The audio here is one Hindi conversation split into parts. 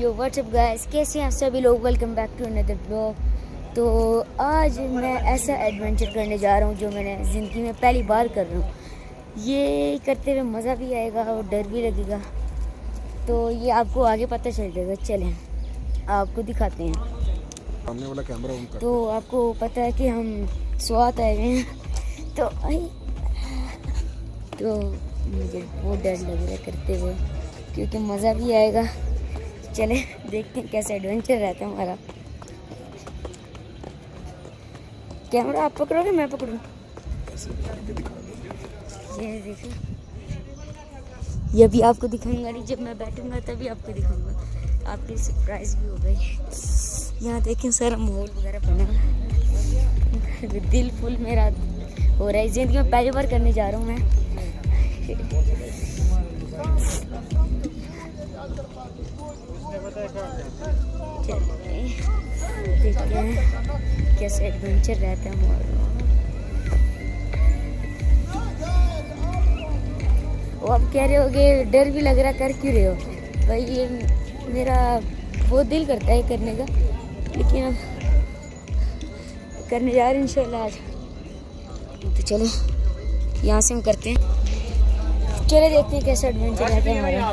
यो व्हाट्सअप गाइस, कैसे हैं सभी लोग। Welcome back to another blog. तो आज मैं ऐसा एडवेंचर करने जा रहा हूँ जो मैंने ज़िंदगी में पहली बार कर रहा हूँ। ये करते हुए मज़ा भी आएगा और डर भी लगेगा, तो ये आपको आगे पता चल जाएगा। चलें आपको दिखाते हैं। सामने वाला कैमरा ऑन कर। तो आपको पता है कि हम स्वात आए हुए हैं, तो मुझे बहुत डर लग रहा है करते हुए, क्योंकि मज़ा भी आएगा। चले देखते हैं कैसा एडवेंचर रहता है हमारा। कैमरा आप पकड़ोगे मैं पकड़ूँ? ये देखो, ये भी आपको दिखाऊंगा नहीं, जब मैं बैठूंगा तभी आपको दिखाऊंगा। आपकी सरप्राइज भी हो गई। यहाँ देखें सारा माहौल वगैरह बना है। दिल फुल मेरा हो रहा है, जिंदगी में पहली बार करने जा रहा हूँ मैं। देखते हैं कैसे एडवेंचर रहता है हमारा। वो आप कह रहे होगे डर भी लग रहा, कर क्यों रहे हो भाई? ये मेरा बहुत दिल करता है करने का, लेकिन अब करने जा रहे हैं इंशाल्लाह आज। तो चलो यहाँ से हम करते हैं। चले देखते हैं कैसा एडवेंचर रहता है हमारा।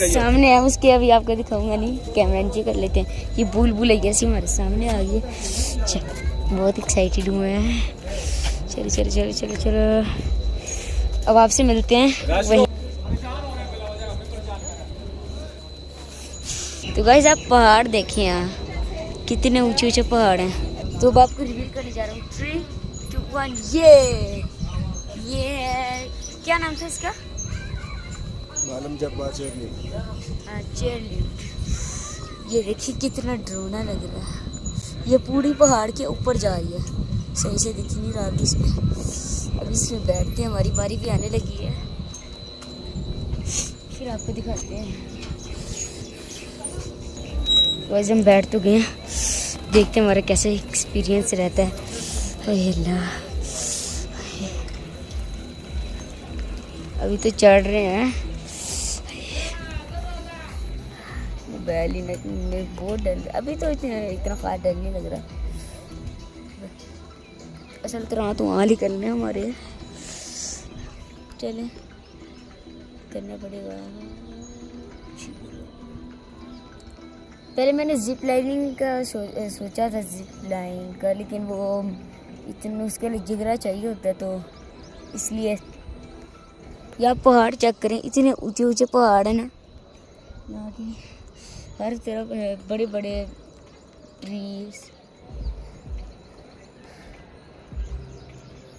सामने है उसके, अभी आपको दिखाऊंगा नहीं, कैमरा नीचे कर लेते हैं। ये बुलबुल है जैसी हमारे सामने आ गई। बहुत एक्साइटेड हुए हैं। चलो चलो चलो चलो चलो, अब आपसे मिलते हैं वहीं। तो गाइस आप पहाड़ देखें, यहाँ कितने ऊंचे ऊंचे पहाड़ हैं। तो अब आपको रिवील करने जा रहा हूँ। 3, 2, 1 ये है, क्या नाम था इसका? मालूम जब्बा चेयर लिफ्ट। ये देखिए कितना डरावना लग रहा है। ये पूरी पहाड़ के ऊपर जा रही है, सही से दिख नहीं रहा इसमें। अब इसमें बैठते हैं, हमारी बारी भी आने लगी है, फिर आपको दिखाते हैं। वैसे हम बैठ तो गए हैं, देखते हैं हमारा कैसे एक्सपीरियंस रहता है। अल्लाह, अभी तो चढ़ रहे हैं। बैल ही नहीं, बहुत डर अभी तो इतना खास डर नहीं लग रहा। असल तरह तो वहाँ ही करने हमारे, चले करना पड़ेगा। पहले मैंने जिप लाइनिंग का सोचा था, जिप लाइन का, लेकिन वो इतने उसके लिए जिगरा चाहिए होता है, तो इसलिए। यहाँ पहाड़ चेक करें, इतने ऊंचे ऊंचे पहाड़ है ना, यहाँ की हर तरफ है बड़े बड़े ट्रीज।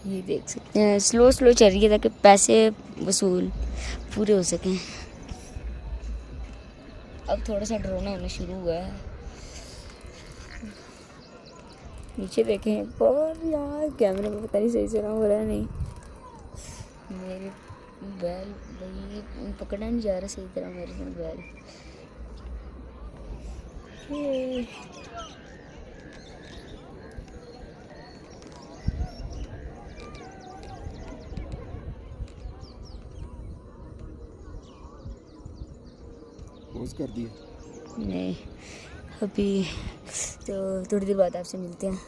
ये देख सकते हैं, स्लो स्लो चल रही है ताकि पैसे वसूल पूरे हो सकें। अब थोड़ा सा डरावना होना शुरू हुआ है। नीचे देखें और यार कैमरे में पता नहीं सही से हो रहा है नहीं। मेरे बैल भाई पकड़ा नहीं जा रहा सही तरह मेरे से बैल। पोज कर दिया नहीं अभी, तो थोड़ी देर बाद आपसे मिलते हैं।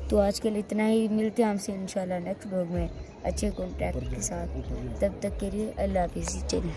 तो आज के लिए इतना ही, मिलते हैं हमसे इंशाल्लाह नेक्स्ट ब्लॉग में अच्छे कॉन्टैक्ट के साथ। तब तक के लिए अल्लाह हाफिज़। चलिए।